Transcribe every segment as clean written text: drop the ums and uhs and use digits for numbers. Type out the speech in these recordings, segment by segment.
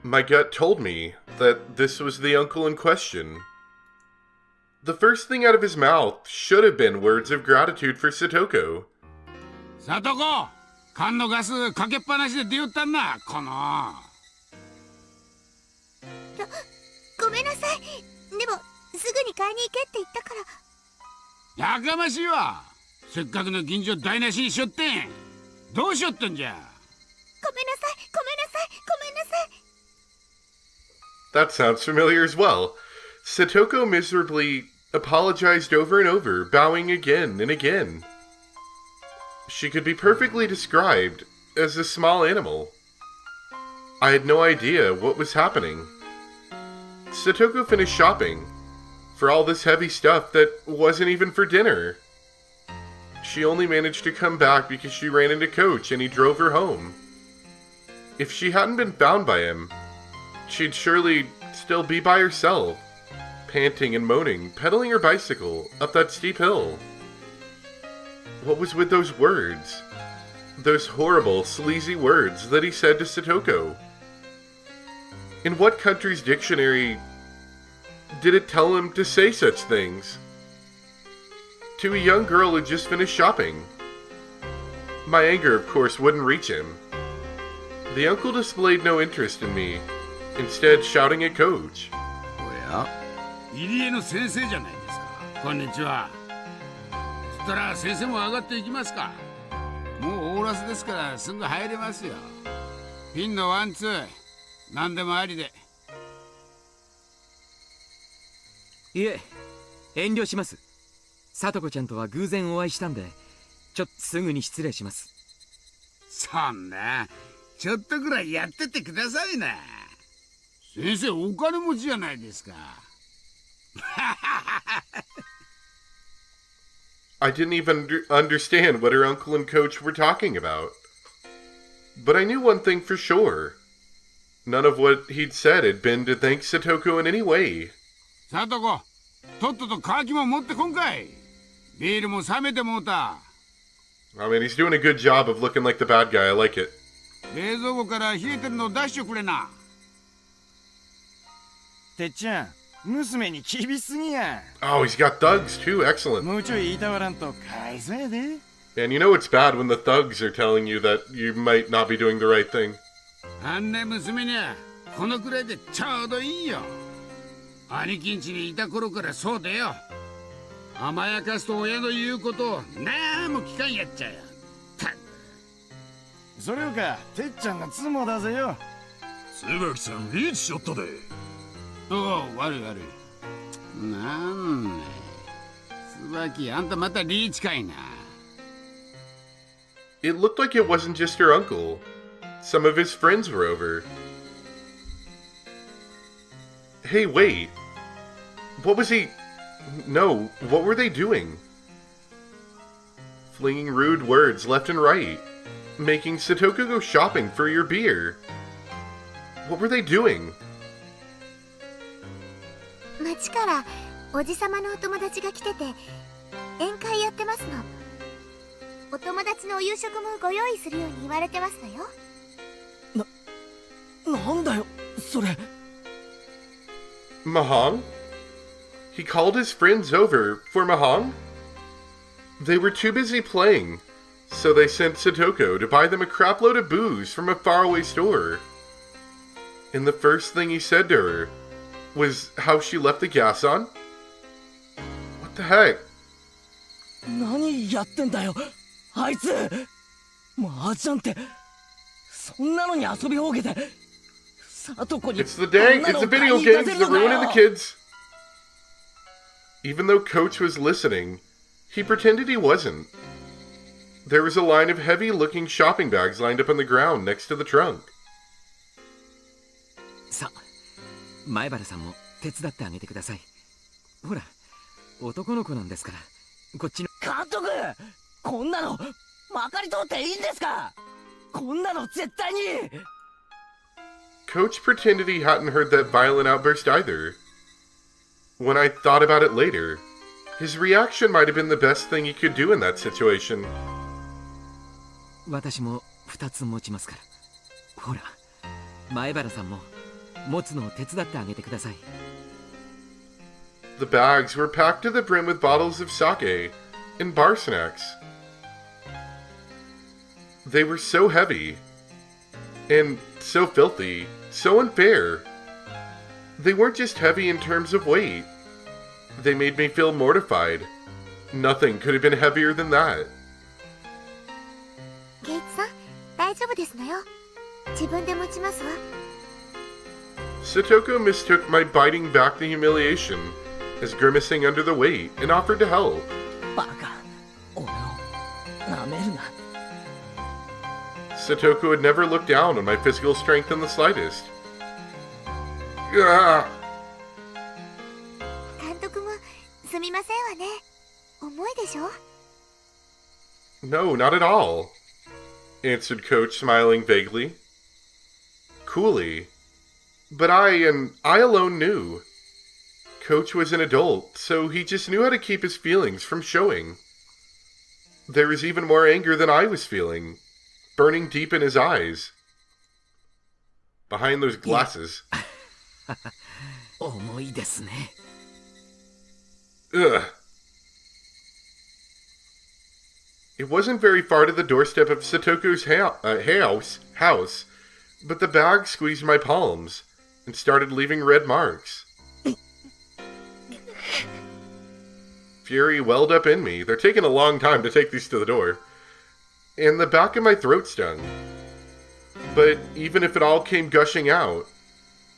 My gut told me that this was the uncle in question. The first thing out of his mouth should have been words of gratitude for Satoko. さとこ、缶のガスかけっぱなしで出よったんな、この。ごめんなさい。でもすぐに買いに行けって言ったから。やかましいわ。せっかくの近所台無しにしよってん。どうしよったんじゃ。ごめんなさい、ごめんなさい、ごめんなさい。That sounds familiar as well. Satoko miserably apologized over and over, bowing again and again. She could be perfectly described as a small animal. I had no idea what was happening. Satoko finished shopping for all this heavy stuff that wasn't even for dinner. She only managed to come back because she ran into Coach and he drove her home. If she hadn't been found by him, she'd surely still be by herself, panting and moaning, pedaling her bicycle up that steep hill. What was with those words? Those horrible, sleazy words that he said to Satoko? In what country's dictionary did it tell him to say such things? To a young girl who just finished shopping. My anger, of course, wouldn't reach him. The uncle displayed no interest in me, instead shouting at Coach. おや、入江の先生じゃないですか。こんにちは。そしたら先生も上がっていきますか。もうオーラスですからすぐ入れますよ。ピンのワンツー、何でもありで。いえ、遠慮します。さとこちゃんとは偶然お会いしたんで、ちょっとすぐに失礼します。そんな、ちょっとぐらいやってってくださいな。先生お金持ちじゃないですか。I didn't even understand what her uncle and Coach were talking about. But I knew one thing for sure. None of what he'd said had been to thank Satoko in any way. さとこ、とっととカーキも持ってこんかい。ビールも冷めてもうた。I mean, he's doing a good job of looking like the bad guy. I like it. 冷蔵庫から冷えてるの出してくれな。てっちゃん、娘に厳しすぎや。Oh, he's got thugs too. Excellent. もうちょい言いたわらんとかわいそうやで。And you know it's bad when the thugs are telling you that you might not be doing the right thing. あんな娘にはこのくらいでちょうどいいよ。兄貴ん家にいた頃からそうだよ。甘やかすと親の言うことをなんも聞かんやっちゃよ。それよか、てっちゃんがツモだぜよ。椿さんリーチしよったで。おお、悪い悪い。なんね、椿、あんたまたリーチかいな。It looked like it wasn't just her uncle. Some of his friends were over. Hey, wait. What was he... No, what were they doing? Flinging rude words left and right. Making Satoko go shopping for your beer. What were they doing? 町からおじさまのお友達が来てて宴会やってますの。お友達のお夕食もご用意するように言われてますのよ。なんだよ、それ。Mahong? He called his friends over for Mahong? They were too busy playing, so they sent Satoko to buy them a crapload of booze from a faraway store. And the first thing he said to her was how she left the gas on? What the heck? 何やってんだよ、あいつ。麻雀って、そんなのに遊びほうけて、さとこに。It's the video games that ruining the kids. Even though Coach was listening, he pretended he wasn't. There was a line of heavy-looking shopping bags lined up on the ground next to the trunk. さ、前原さんも手伝ってあげてください。ほら、男の子なんですから、こっちの。監督、こんなのまかり通っていいんですか？こんなの絶対に。Coach pretended he hadn't heard that violent outburst either. When I thought about it later, his reaction might have been the best thing he could do in that situation. 私も2つ持ちますから。ほら、前原さんも持つのを手伝ってあげてください。 The bags were packed to the brim with bottles of sake and bar snacks. They were so heavy, and so filthy, so unfair. They weren't just heavy in terms of weight. They made me feel mortified. Nothing could have been heavier than that. ケイチさん、大丈夫ですのよ。自分で持ちますわ。 Satoko mistook my biting back the humiliation as grimacing under the weight and offered to help. バカ、俺を舐めるな。 Satoko had never looked down on my physical strength in the slightest. Gah! 監督もすみませんわね。重いでしょ？ No, not at all, answered Coach, smiling vaguely. Coolly. But I alone knew. Coach was an adult, so he just knew how to keep his feelings from showing. There was even more anger than I was feeling, burning deep in his eyes. Behind those glasses. 重いですね。 Ugh. It wasn't very far to the doorstep of Satoko's house, but the bag squeezed my palms and started leaving red marks. Fury welled up in me. They're taking a long time to take these to the door. And the back of my throat stung. But even if it all came gushing out,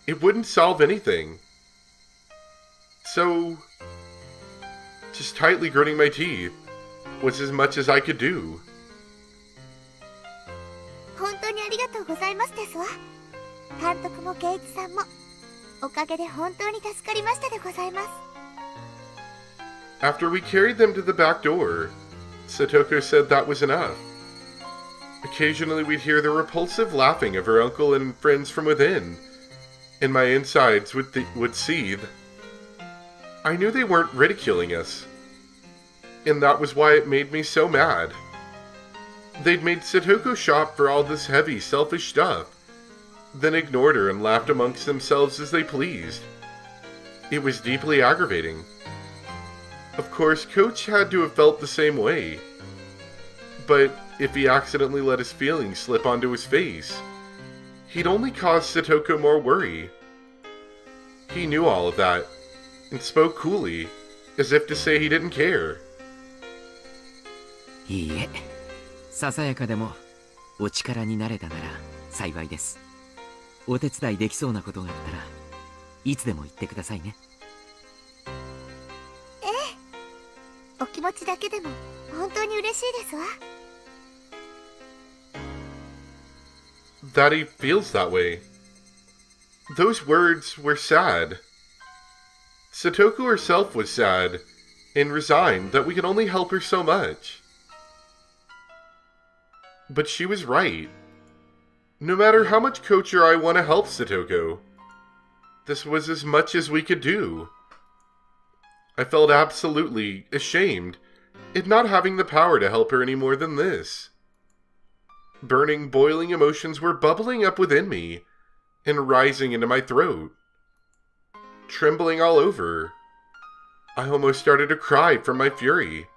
it wouldn't solve anything. So, just tightly gritting my teeth was as much as I could do. 本当にありがとうございますですわ。監督もケイチさんもおかげで本当に助かりましたでございます。 After we carried them to the back door, Satoko said that was enough. Occasionally we'd hear the repulsive laughing of her uncle and friends from within, and my insides would seethe. I knew they weren't ridiculing us, and that was why it made me so mad. They'd made Satoko shop for all this heavy, selfish stuff, then ignored her and laughed amongst themselves as they pleased. It was deeply aggravating. Of course, Coach had to have felt the same way. But if he accidentally let his feelings slip onto his face, he'd only cause Satoko more worry. He knew all of that, and spoke coolly, as if to say he didn't care. いいえ、ささやかでもお力になれたなら幸いです。お手伝いできそうなことがあったらいつでも言ってくださいね。お気持ちだけでも本当に嬉しいですわ。 That he feels that way. Those words were sad. Satoko herself was sad, and resigned that we could only help her so much. But she was right. No matter how much Coach or I want to help Satoko, this was as much as we could do. I felt absolutely ashamed at not having the power to help her any more than this. Burning, boiling emotions were bubbling up within me and rising into my throat. Trembling all over, I almost started to cry from my fury.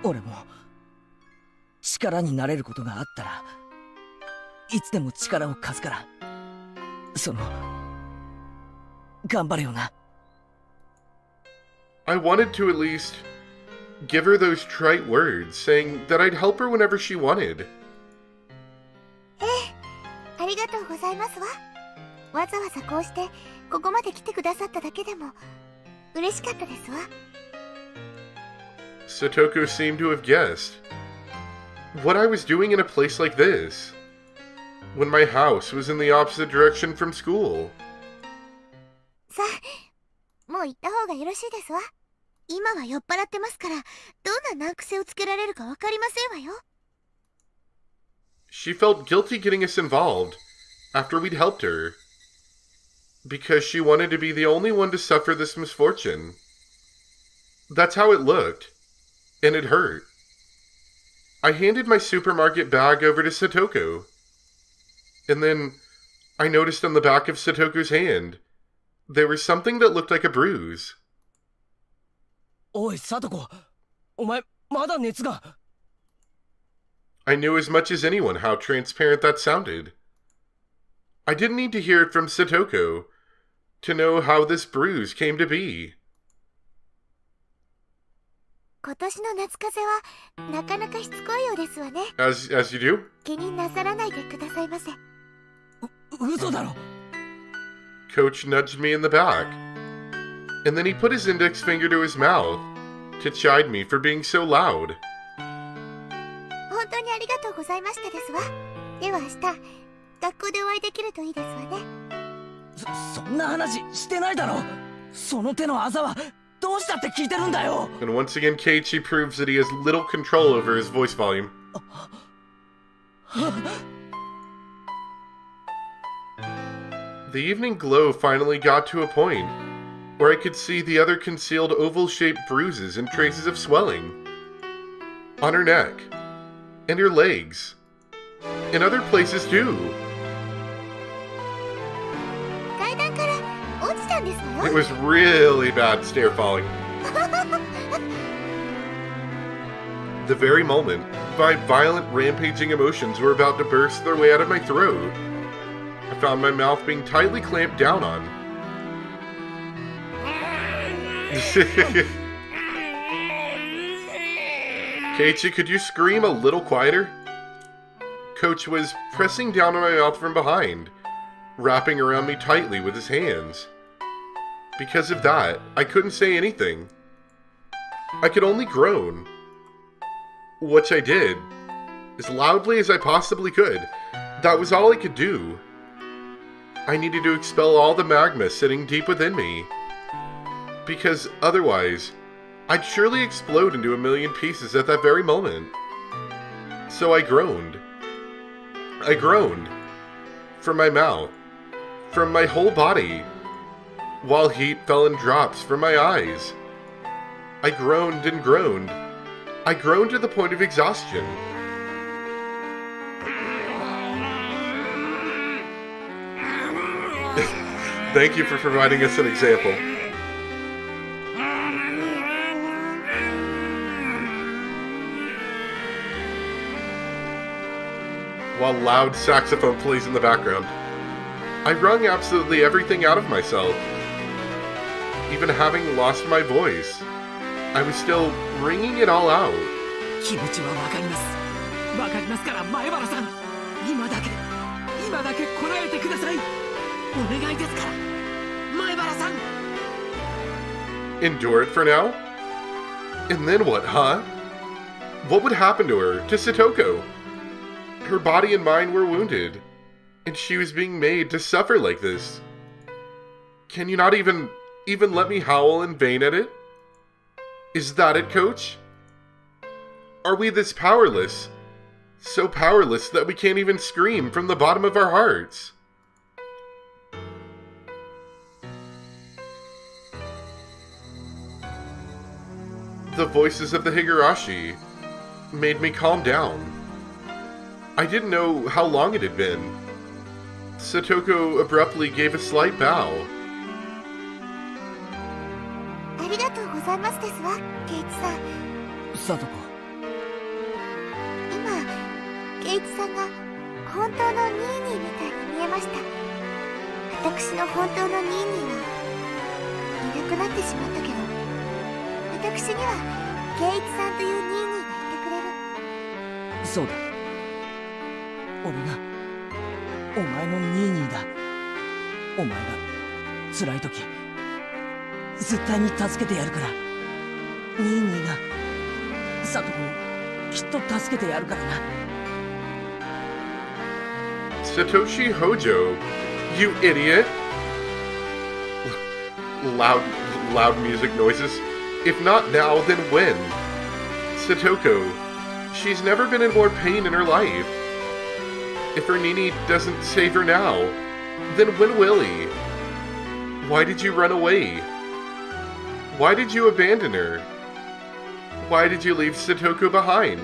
俺も力になれることがあったらいつでも力を貸すから、頑張れよな。 I wanted to at least give her those trite words, saying that I'd help her whenever she wanted. ありがとうございますわ。わざわざこうしてここまで来てくださっただけでも嬉しかったですわ。 Satoko seemed to have guessed what I was doing in a place like this, when my house was in the opposite direction from school. さあ、もう行った方がよろしいですわ。今は酔っ払ってますから、どんな難癖をつけられるかわかりませんわよ。 She felt guilty getting us involved after we'd helped her, because she wanted to be the only one to suffer this misfortune. That's how it looked, and it hurt. I handed my supermarket bag over to Satoko, and then I noticed on the back of Satoko's hand, there was something that looked like a bruise. おい、サトコ。お前、まだ熱が。I knew as much as anyone how transparent that sounded. I didn't need to hear it from Satoko to know how this bruise came to be. 今年の夏風邪はなかなかしつこいようですわね。As you do? 気になさらないでくださいませ。嘘だろ。Coach nudged me in the back, and then he put his index finger to his mouth to chide me for being so loud. 本当にありがとうございましたですわ。では明日、学校でお会いできるといいですわね。そんな話してないだろ。その手のあざはどうしたって聞いてるんだよ。And once again, Keiichi proves that he has little control over his voice volume. The evening glow finally got to a point where I could see the other concealed oval-shaped bruises and traces of swelling on her neck, and her legs, and other places too. 階段から落ちたんですの It was really bad stair falling. The very moment my violent rampaging emotions were about to burst their way out of my throat, I found my mouth being tightly clamped down on. Keiichi, could you scream a little quieter? Coach was pressing down on my mouth from behind, wrapping around me tightly with his hands. Because of that, I couldn't say anything. I could only groan. Which I did, as loudly as I possibly could. That was all I could do. I needed to expel all the magma sitting deep within me. Because otherwise, I'd surely explode into a million pieces at that very moment. So I groaned. I groaned. From my mouth. From my whole body. While heat fell in drops from my eyes. I groaned and groaned. I groaned to the point of exhaustion. Thank you for providing us an example. While loud saxophone plays in the background, I wrung absolutely everything out of myself. Even having lost my voice, I was still wringing it all out. 気持ちはわかります。わかりますから、前原さん。今だけこらえてください。お願いですから、前原さん。Endure it for now? And then what, huh? What would happen to her, to Satoko? Her body and mind were wounded, and she was being made to suffer like this. Can you not even let me howl in vain at it? Is that it, Coach? Are we this powerless? So powerless that we can't even scream from the bottom of our hearts? The voices of the Higurashi made me calm down. I didn't know how long it had been. Satoko abruptly gave a slight bow. ありがとうございますですわ、ケイチさん。サトコ。今、ケイチさんが本当のニーニーみたいに見えました。私の本当のニーニーはいなくなってしまったけど、私にはケイチさんというニーニーがいてくれる。そうだ。俺がお前のニーニーだ。お前が辛い時絶対に助けてやるから。ニーニーがサトコをきっと助けてやるからな。Satoshi Hojo, you idiot! Loud music noises. If not now, then when? Satoko, she's never been in more pain in her life. If her Nini doesn't save her now, then when will he? Why did you run away? Why did you abandon her? Why did you leave Satoko behind?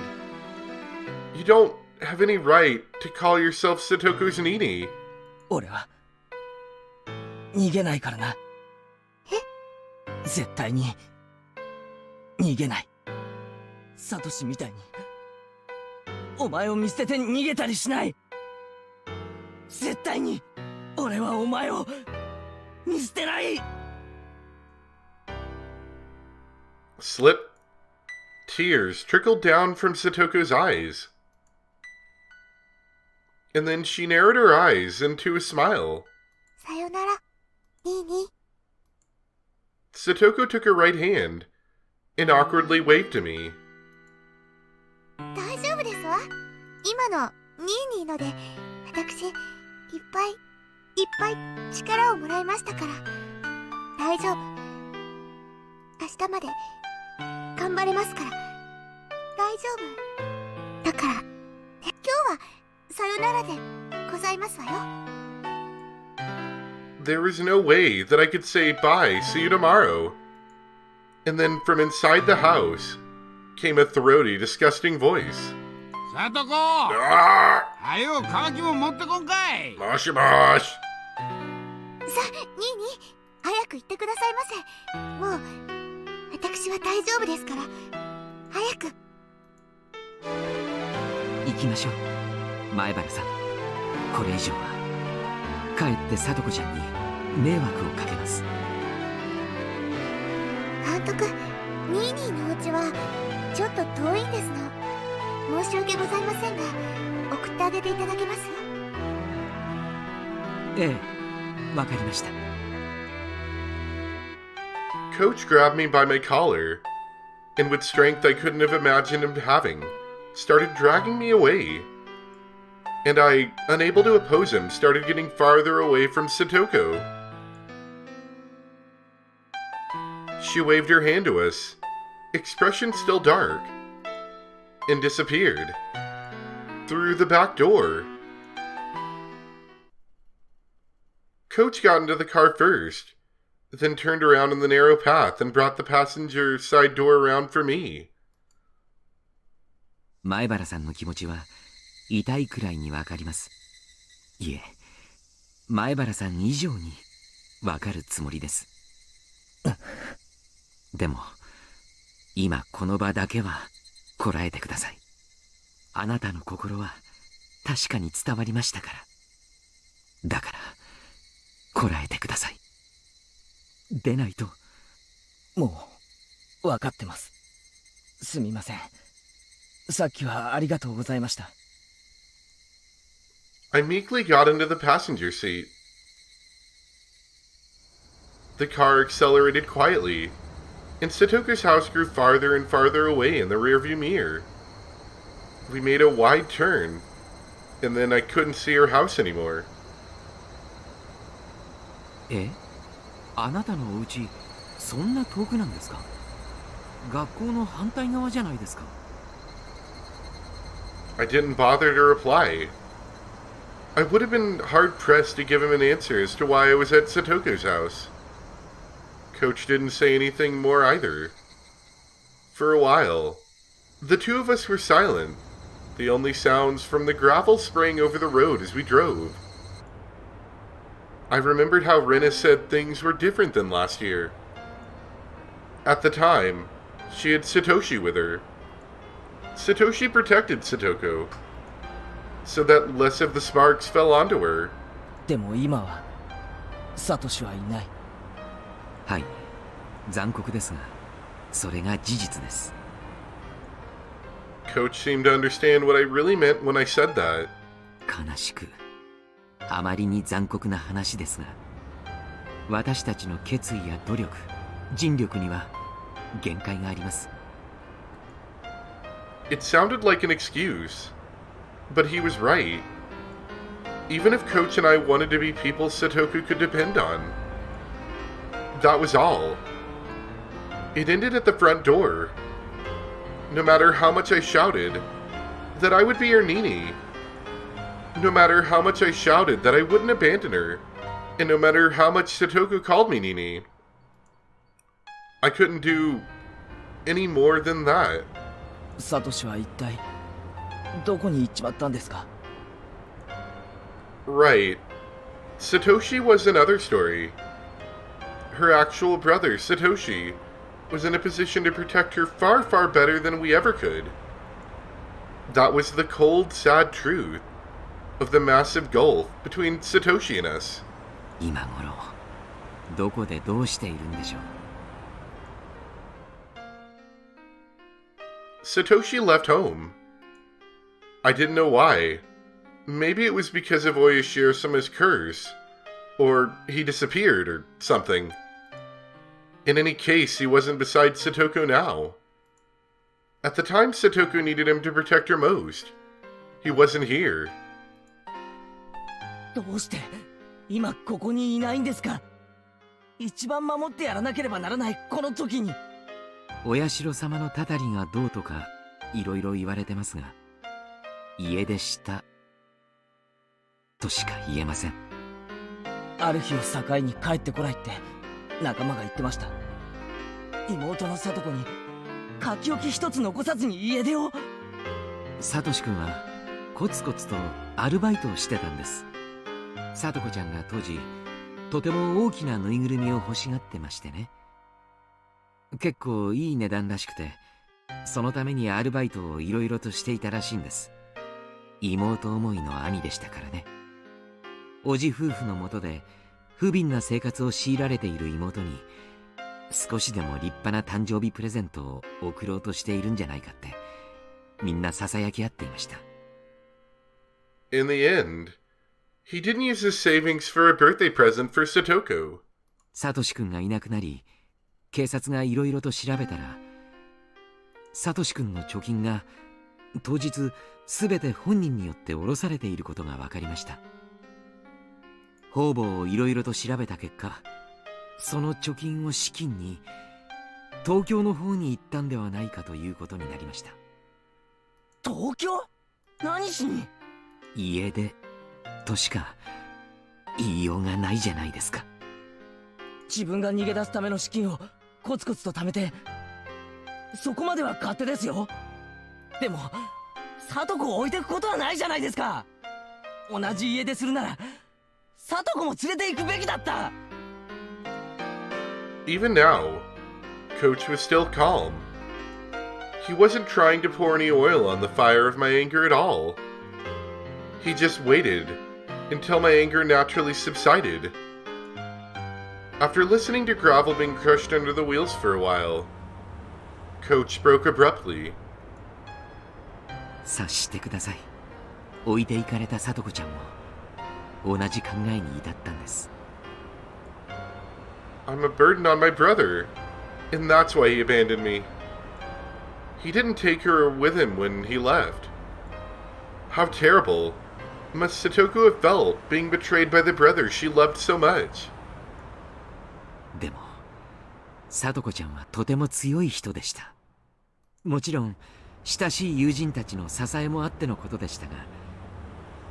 You don't have any right to call yourself Satoko's Nini. 俺は逃げないからな。絶対に逃げない。サトシみたいにお前を見捨てて逃げたりしない。絶対に俺はお前を見捨てない。 Slip. Tears trickled down from Satoko's eyes. And then she narrowed her eyes into a smile. さよなら、ニーニー。 Satoko took her right hand and awkwardly waved to me. 大丈夫ですわ。今のニーニーので、私、いっぱい力をもらいましたから。大丈夫。明日まで頑張れますから。大丈夫。だから、今日はさよならでございますわよ。There was no way that I could say bye, see you tomorrow. And then from inside the house came a throaty, disgusting voice. さとこ、 Ah! はよ乾きも持ってこんかい。 Moshi mosh! さ、ニーニー、早く行ってくださいませ。もう、私は大丈夫ですから。早く。行きましょう、前原さん。これ以上はかえって聡子ちゃんに迷惑をかけます。監督、ニーニーのお家はちょっと遠いんですの。申し訳ございませんが、送ってあげていただけます？ええ、わかりました。 Coach grabbed me by my collar, and with strength I couldn't have imagined him having, started dragging me away. And I, unable to oppose him, started getting farther away from Satoko. She waved her hand to us, expression still dark, and disappeared through the back door. Coach got into the car first, then turned around in the narrow path and brought the passenger side door around for me. 前原さんの気持ちは痛いくらいにわかります。いえ、前原さん以上にわかるつもりです。でも今この場だけはこらえてください。あなたの心は確かに伝わりましたから。だからこらえてください。でないと。もう分かってます。すみません。さっきはありがとうございました。 I meekly got into the passenger seat. The car accelerated quietly, and Satoko's house grew farther and farther away in the rearview mirror. We made a wide turn, and then I couldn't see her house anymore. え？あなたのお家、そんな遠くなんですか？学校の反対側じゃないですか。 I didn't bother to reply. I would have been hard-pressed to give him an answer as to why I was at Satoko's house. Coach didn't say anything more either. For a while, the two of us were silent, the only sounds from the gravel spraying over the road as we drove. I remembered how Rena said things were different than last year. At the time, she had Satoshi with her. Satoshi protected Satoko, so that less of the sparks fell onto her. でも今はサトシはいない。はい、残酷ですが、それが事実です。 Coach seemed to understand what I really meant when I said that. 悲しく、あまりに残酷な話ですが、私たちの決意や努力、尽力には限界があります。 It sounded like an excuse, but he was right. Even if Coach and I wanted to be people Satoku could depend on. That was all. It ended at the front door. No matter how much I shouted that I would be her Nini. No matter how much I shouted that I wouldn't abandon her. And no matter how much Satoku called me Nini. I couldn't do any more than that. サトシは一体どこに行っちまったんですか？ Right. Satoshi was another story. Her actual brother, Satoshi, was in a position to protect her far, far better than we ever could. That was the cold, sad truth of the massive gulf between Satoshi and us. 今頃どこでどうしているんでしょう。 Satoshi left home. I didn't know why. Maybe it was because of Oyashiro-sama's curse, or he disappeared, or something. In any case, he wasn't beside Satoko now. At the time Satoko needed him to protect her most, he wasn't here. どうして今ここにいないんですか。一番守ってやらなければならないこの時に。お社様のたたりがどうとかいろいろ言われてますが、家出したとしか言えません。ある日を境に帰ってこないって仲間が言ってました。妹の聡子に書き置き一つ残さずに家出を。サトシ君はコツコツとアルバイトをしてたんです。聡子ちゃんが当時とても大きなぬいぐるみを欲しがってましてね。結構いい値段らしくて、そのためにアルバイトをいろいろとしていたらしいんです。妹思いの兄でしたからね。おじ夫婦のもとで不憫な生活を強いられている妹に少しでも立派な誕生日プレゼントを贈ろうとしているんじゃないかってみんなささやき合っていました。 In the end, he didn't use his savings for a birthday present for Satoko. サトシ君がいなくなり、警察がいろいろと調べたら、サトシ君の貯金が当日すべて本人によって下ろされていることが分かりました。方々をいろいろと調べた結果、その貯金を資金に東京の方に行ったんではないかということになりました。東京？何しに？家出としか言いようがないじゃないですか。自分が逃げ出すための資金をコツコツと貯めて、そこまでは勝手ですよ。でも聡子を置いていくことはないじゃないですか。同じ家出するなら聡子も連れて行くべきだった。 Even now, Coach was still calm. He wasn't trying to pour any oil on the fire of my anger at all. He just waited until my anger naturally subsided. After listening to gravel being crushed under the wheels for a while, Coach broke abruptly. 察してください。置いていかれた聡子ちゃんも同じ考えに至ったんです。 I'm a burden on my brother, and that's why he abandoned me. He didn't take her with him when he left. How terrible must Satoko have felt being betrayed by the brother she loved so much. でも聡子ちゃんはとても強い人でした。もちろん親しい友人たちの支えもあってのことでしたが、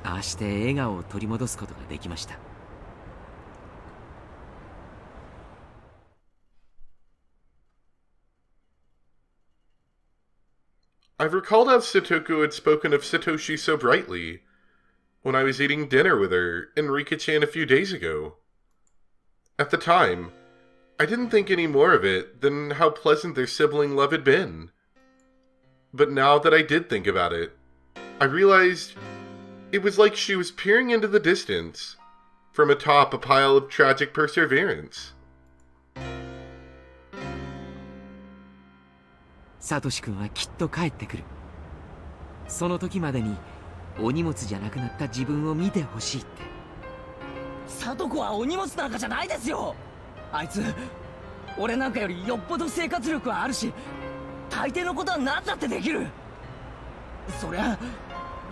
ああして笑顔を取り戻すことができました。 I've recalled how Satoko had spoken of Satoshi so brightly when I was eating dinner with her and Rika-chan a few days ago. At the time, I didn't think any more of it than how pleasant their sibling love had been. But now that I did think about it, I realized it was like she was peering into the distance from atop a pile of tragic perseverance. サトシ君はきっと帰ってくる。その時までにお荷物じゃなくなった自分を見てほしいって。サトコはお荷物なんかじゃないですよ。あいつ俺なんかよりよっぽど生活力はあるし、大抵のことは何だってできる。そりゃ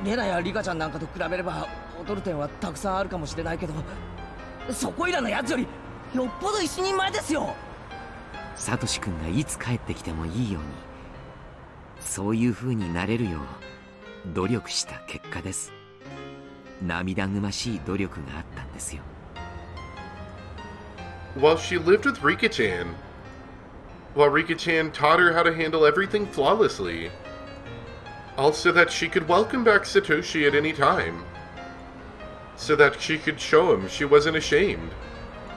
レナやリカちゃんなんかと比べれば劣る点はたくさんあるかもしれないけど、そこいらのやつよりよっぽど一人前ですよ。サトシ君がいつ帰ってきてもいいように、そういう風になれるよう努力した結果です。涙ぐましい努力があったんですよ。 While she lived with Rika-chan, while Rika-chan taught her how to handle everything flawlessly, also that she could welcome back Satoshi at any time. so that she could show him she wasn't ashamed.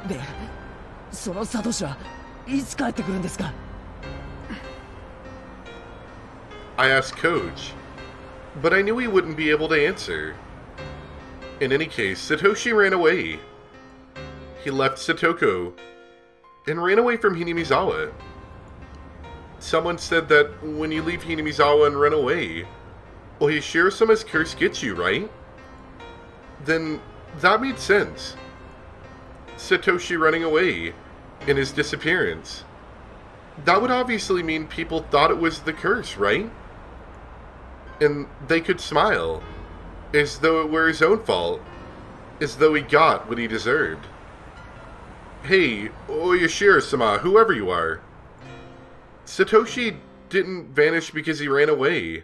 で、そのサトシはいつ帰ってくるんですか？ I asked Coach, but I knew he wouldn't be able to answer. In any case, Satoshi ran away. He left Satoko and ran away from Hinamizawa. Someone said that when you leave Hinamizawa and run away, well, Hishiro-sama's curse gets you, right? Then that made sense. Satoshi running away and his disappearance. That would obviously mean people thought it was the curse, right? And they could smile, as though it were his own fault, as though he got what he deserved. Hey, Oyashiro-sama, whoever you are. Satoshi didn't vanish because he ran away.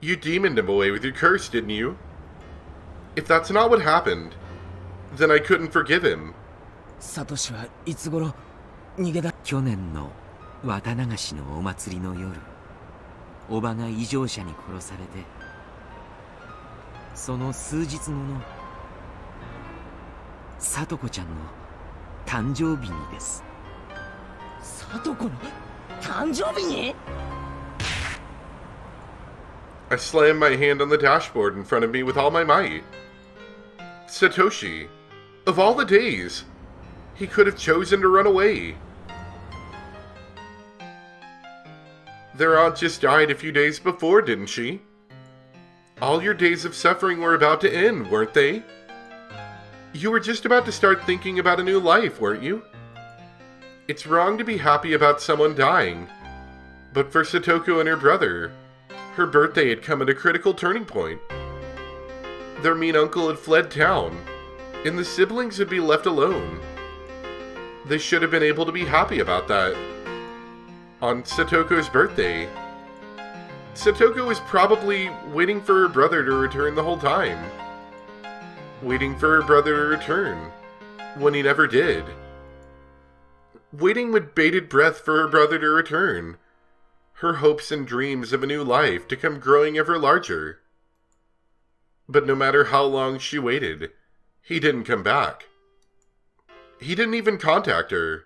You demoned him away with your curse, didn't you? If that's not what happened, then I couldn't forgive him. サトシはいつ頃逃げだ？去年の綿流しのお祭りの夜、おばが異常者に殺されて、その数日後のサトコちゃんの誕生日にです。サトコの誕生日に？ I slammed my hand on the dashboard in front of me with all my might. Satoshi, of all the days, he could have chosen to run away. Their aunt just died a few days before, didn't she? All your days of suffering were about to end, weren't they? You were just about to start thinking about a new life, weren't you? It's wrong to be happy about someone dying, but for Satoko and her brother, her birthday had come at a critical turning point. Their mean uncle had fled town, and the siblings would be left alone. They should have been able to be happy about that. On Satoko's birthday, Satoko was probably waiting for her brother to return the whole time. Waiting for her brother to return, when he never did. Waiting with bated breath for her brother to return. Her hopes and dreams of a new life to come growing ever larger. But no matter how long she waited, he didn't come back. He didn't even contact her.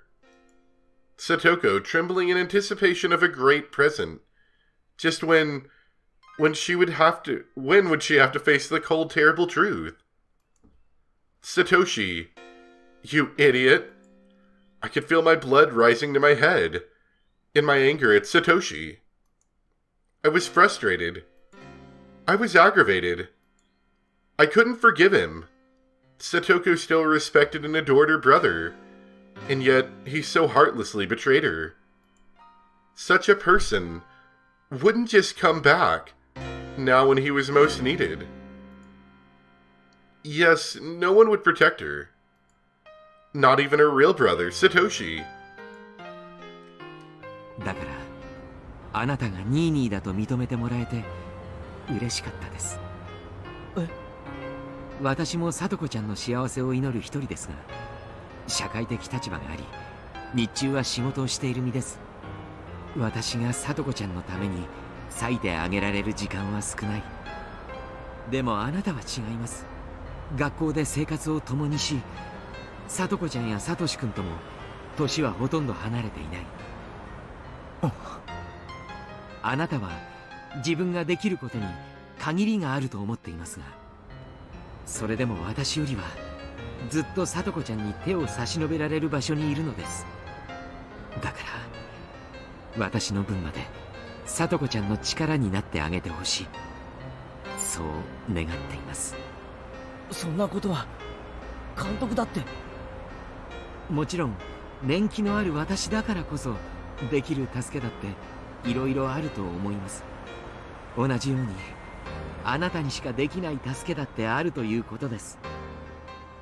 Satoko trembling in anticipation of a great present. Just when would she have to face the cold, terrible truth? Satoshi, you idiot. I could feel my blood rising to my head. In my anger at Satoshi. I was frustrated. I was aggravated. I couldn't forgive him. Satoko still respected and adored her brother, and yet he so heartlessly betrayed her. Such a person wouldn't just come back, now when he was most needed. Yes, no one would protect her. Not even her real brother, Satoshi. だからあなたがニーニーだと認めてもらえて嬉しかったです。私もサトコちゃんの幸せを祈る一人ですが、社会的立場があり、日中は仕事をしている身です。私がサトコちゃんのために割いてあげられる時間は少ない。でもあなたは違います。学校で生活を共にし、サトコちゃんやサトシ君とも年はほとんど離れていない。あなたは自分ができることに限りがあると思っていますが、それでも私よりはずっとサトコちゃんに手を差し伸べられる場所にいるのです。だから私の分までサトコちゃんの力になってあげてほしい、そう願っています。そんなことは監督だって。もちろん年季のある私だからこそできる助けだっていろいろあると思います。同じようにあなたにしかできない助けだってあるということです。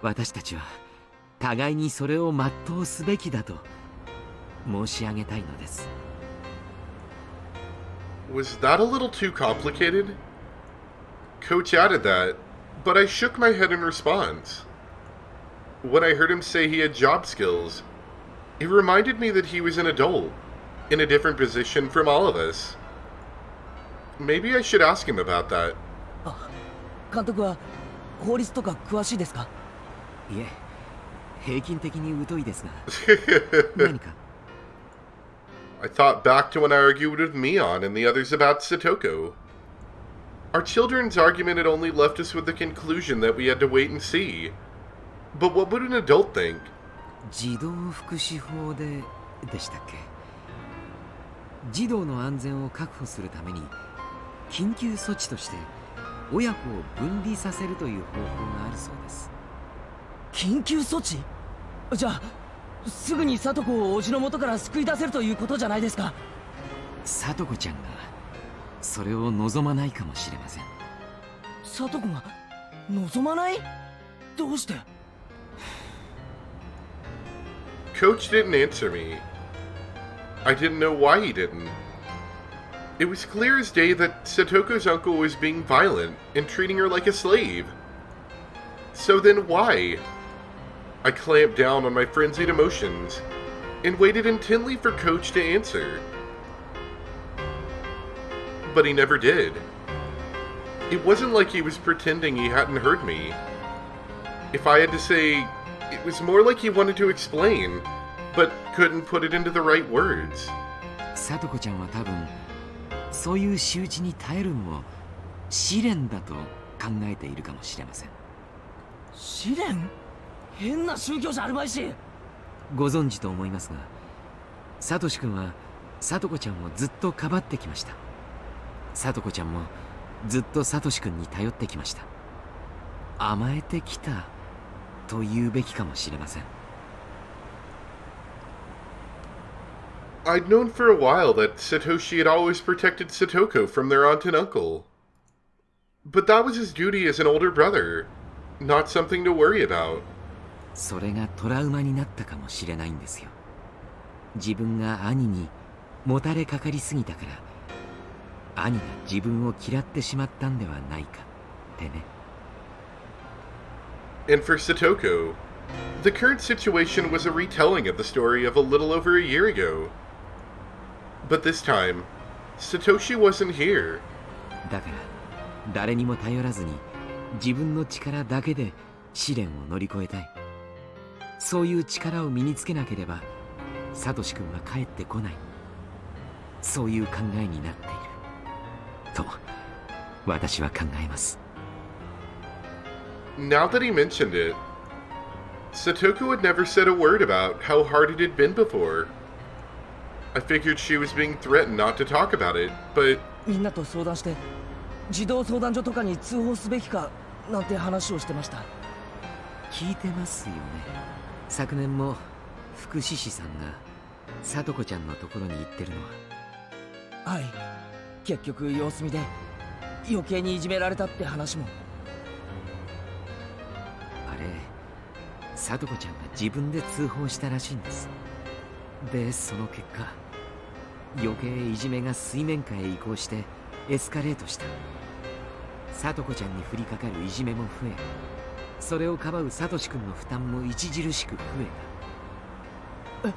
私たちは互いにそれを全うすべきだと申し上げたいのです。Was that a little too complicated? Coach added that, but I shook my head in response. When I heard him say he had job skills, it reminded me that he was an adult, in a different position from all of us. Maybe I should ask him about that. 監督は法律とか詳しいですか？いえ、平均的に疎いですが。何か？ I thought back to when I argued with Mion and the others about Satoko. Our children's argument had only left us with the conclusion that we had to wait and see. But what would an adult think? 児童福祉法でしたっけ？児童の安全を確保するために緊急措置として親子を分離させるという方法があるそうです。緊急措置？じゃあすぐに聡子を叔父の元から救い出せるということじゃないですか。聡子ちゃんがそれを望まないかもしれません。聡子が望まない？どうして？ Coach didn't answer me. I didn't know why he didn't. It was clear as day that Satoko's uncle was being violent and treating her like a slave. So then why? I clamped down on my frenzied emotions and waited intently for Coach to answer. But he never did. It wasn't like he was pretending he hadn't heard me. If I had to say, it was more like he wanted to explain, but couldn't put it into the right words. さとこちゃんは多分そういう仕打ちに耐えるのを試練だと考えているかもしれません。試練？変な宗教じゃあるまいし。ご存知と思いますが、サトシ君はさとこちゃんをずっとかばってきました。さとこちゃんもずっとサトシ君に頼ってきました。甘えてきたと言うべきかもしれません。 I'd known for a while that Satoshi had always protected Satoko from their aunt and uncle. But that was his duty as an older brother, not something to worry about. それがトラウマになったかもしれないんですよ。自分が兄にもたれかかりすぎたから兄が自分を嫌ってしまったんではないかってね。 And for Satoko, the current situation was a retelling of the story of a little over a year ago. But this time, Satoshi wasn't here. だから誰にも頼らずに自分の力だけで試練を乗り越えたい。そういう力を身につけなければサトシ君は帰ってこない。そういう考えになっていると私は考えます。 Now that he mentioned it, Satoko had never said a word about how hard it had been before. I figured she was being threatened not to talk about it, but みんなと相談して児童相談所とかに通報すべきかなんて話をしてました。聞いてますよね。昨年も福祉士さんがさとこちゃんのところに行ってるのは。はい、結局様子見で余計にいじめられたって話も。あれ、さとこちゃんが自分で通報したらしいんです。でその結果余計いじめが水面下へ移行してエスカレートした。さとこちゃんに降りかかるいじめも増え、それをかばうサトシ君の負担も著しく増え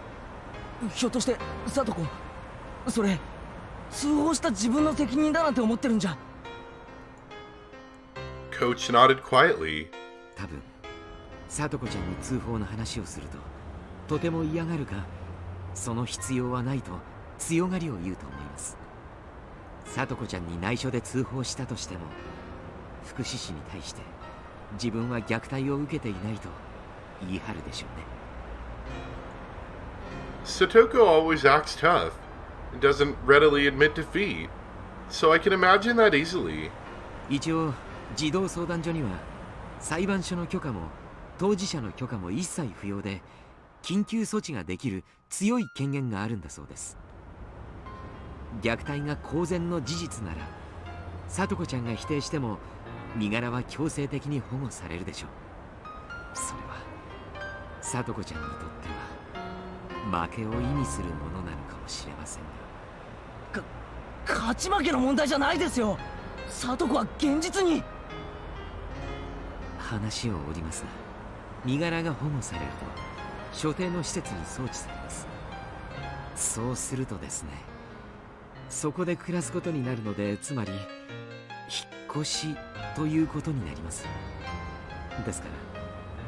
た。ひょっとしてさとこそれ通報した自分の責任だなんて思ってるんじゃ。 Coach nodded quietly. 多分さとこちゃんに通報の話をするととても嫌がるか、その必要はないと強がりを言うと思います。さとこちゃんに内緒で通報したとしても福祉士に対して自分は虐待を受けていないと言い張るでしょうね。 Satoko always acts tough and doesn't readily admit defeat, so I can imagine that easily. 一応児童相談所には裁判所の許可も当事者の許可も一切不要で緊急措置ができる強い権限があるんだそうです。虐待が公然の事実ならさとこちゃんが否定しても身柄は強制的に保護されるでしょう。それはさとこちゃんにとっては負けを意味するものなのかもしれませんが。勝ち負けの問題じゃないですよ。さとこは現実に。話を折りますが、身柄が保護されると所定の施設に送致されます。そうするとですね、そこで暮らすことになるので、つまり引っ越しということになります。ですか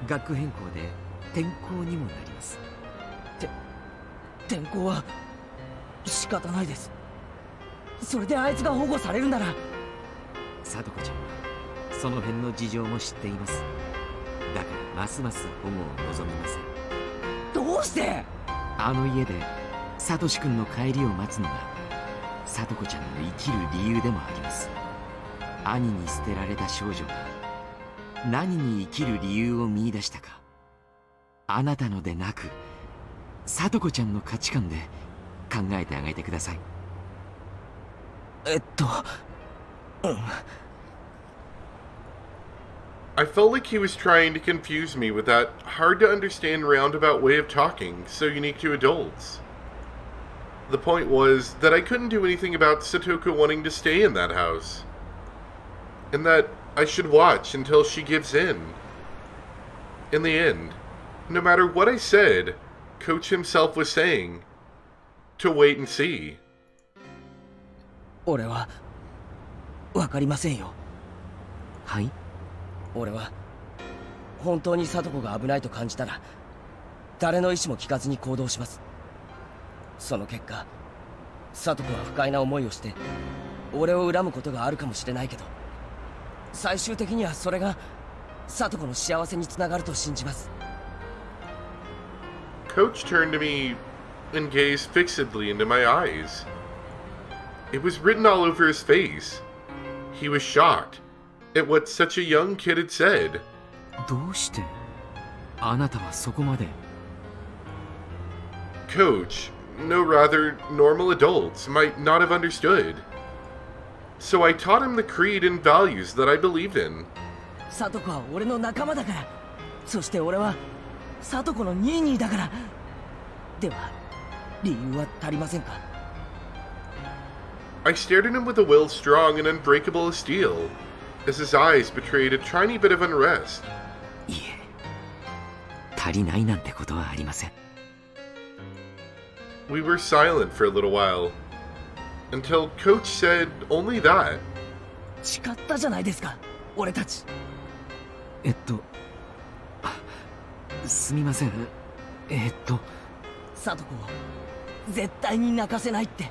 ら学区変更で転校にもなります。転校は仕方ないです。それであいつが保護されるなら。聡子ちゃんはその辺の事情も知っています。だからますます保護を望みません。どうして？あの家でサトシ君の帰りを待つのが聡子ちゃんの生きる理由でもあります。兄に捨てられた少女が何に生きる理由を見出したか、あなたのでなく聡子ちゃんの価値観で考えてあげてください。I felt like he was trying to confuse me with that hard-to-understand roundabout way of talking so unique to adults. The point was that I couldn't do anything about Satoko wanting to stay in that house, and that I should watch until she gives in. In the end, no matter what I said, Coach himself was saying to wait and see. 俺はわかりませんよ。はい。俺は本当に聡子が危ないと感じたら誰の意思も聞かずに行動します。その結果聡子は不快な思いをして俺を恨むことがあるかもしれないけど、最終的にはそれが聡子の幸せにつながると信じます。 Coach turned to me and gazed fixedly into my eyes. It was written all over his face. He was shocked at what such a young kid had said. どうしてあなたはそこまで。 Coach, no, rather, normal adults might not have understood. So I taught him the creed and values that I believed in. 聡子は俺の仲間だから。そして俺は聡子のニーニーだから。では理由は足りませんか？ I stared at him with a will strong and unbreakable as steel, as his eyes betrayed a tiny bit of unrest. いえ、足りないなんてことはありません。 We were silent for a little while, until Coach said only that. 誓ったじゃないですか、俺たち。すみません。聡子を絶対に泣かせないって。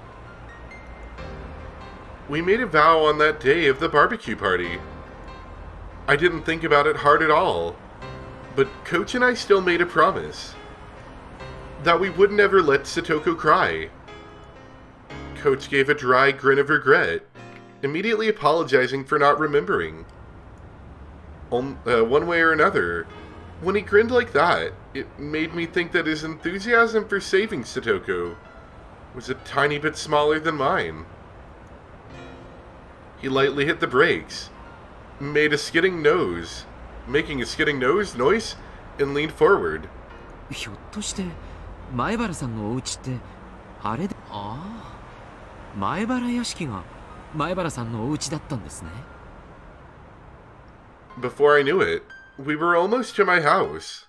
We made a vow on that day of the barbecue party. I didn't think about it hard at all, but Coach and I still made a promise that we would never let Satoko cry. Coach gave a dry grin of regret, immediately apologizing for not remembering. One way or another, when he grinned like that, it made me think that his enthusiasm for saving Satoko was a tiny bit smaller than mine. He lightly hit the brakes, making a skidding nose noise, and leaned forward. ひょっとして前原さんのお家ってあれで、前原屋敷が前原さんのお家だったんですね。 Before I knew it, we were almost to my house.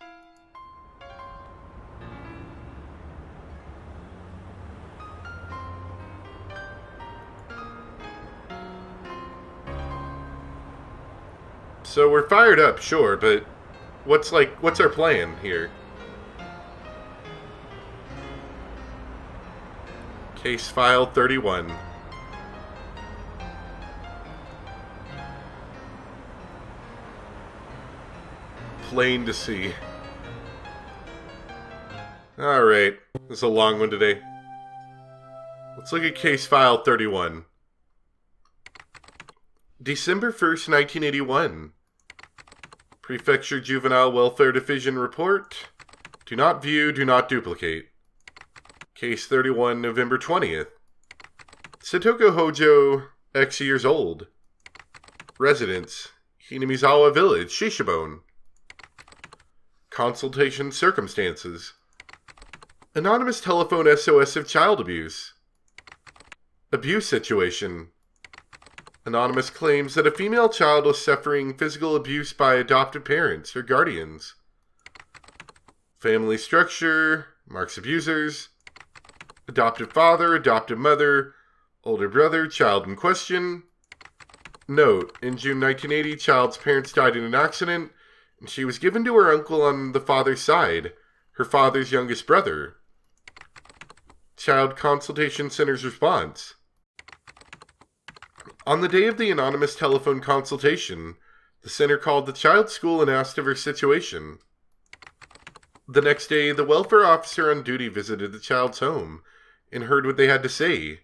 So we're fired up, sure, but what's our plan here? Case file 31. Plain to see. Alright, this is a long one today. Let's look at case file 31. December 1st, 1981. Prefecture Juvenile Welfare Division report. Do not view, do not duplicate. Case 31, November 20th. Satoko Hojo, X years old. Residence, Hinamizawa Village, Shishabone. Consultation circumstances. Anonymous telephone SOS of child abuse. Abuse situation. Anonymous claims that a female child was suffering physical abuse by adopted parents or guardians. Family structure, marks abusers. Adoptive father, adoptive mother, older brother, child in question. Note, in June 1980, child's parents died in an accident, She was given to her uncle on the father's side, her father's youngest brother. Child Consultation Center's response. On the day of the anonymous telephone consultation, the center called the child's school and asked of her situation. The next day, the welfare officer on duty visited the child's home and heard what they had to say.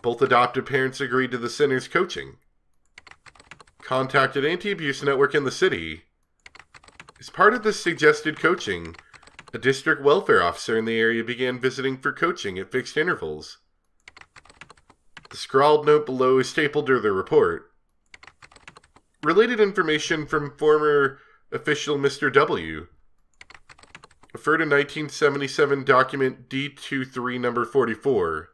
Both adoptive parents agreed to the center's coaching. Contacted Anti-Abuse Network in the city. As part of this suggested coaching, a district welfare officer in the area began visiting for coaching at fixed intervals. The scrawled note below is stapled to the report. Related information from former official Mr. W. Refer to 1977 document D.23 number 44.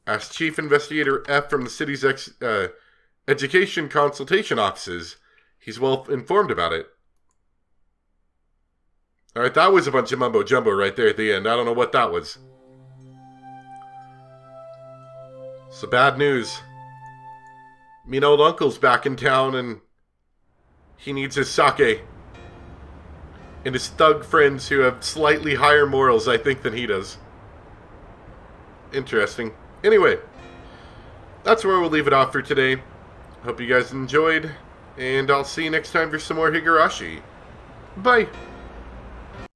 Asked Chief Investigator F from the city's education consultation offices. He's well informed about it. Alright, that was a bunch of mumbo jumbo right there at the end. I don't know what that was. So bad news. Mean old uncle's back in town and he needs his sake. And his thug friends who have slightly higher morals, I think, than he does. Interesting. Anyway, that's where we'll leave it off for today. Hope you guys enjoyed, and I'll see you next time for some more Higurashi. Bye!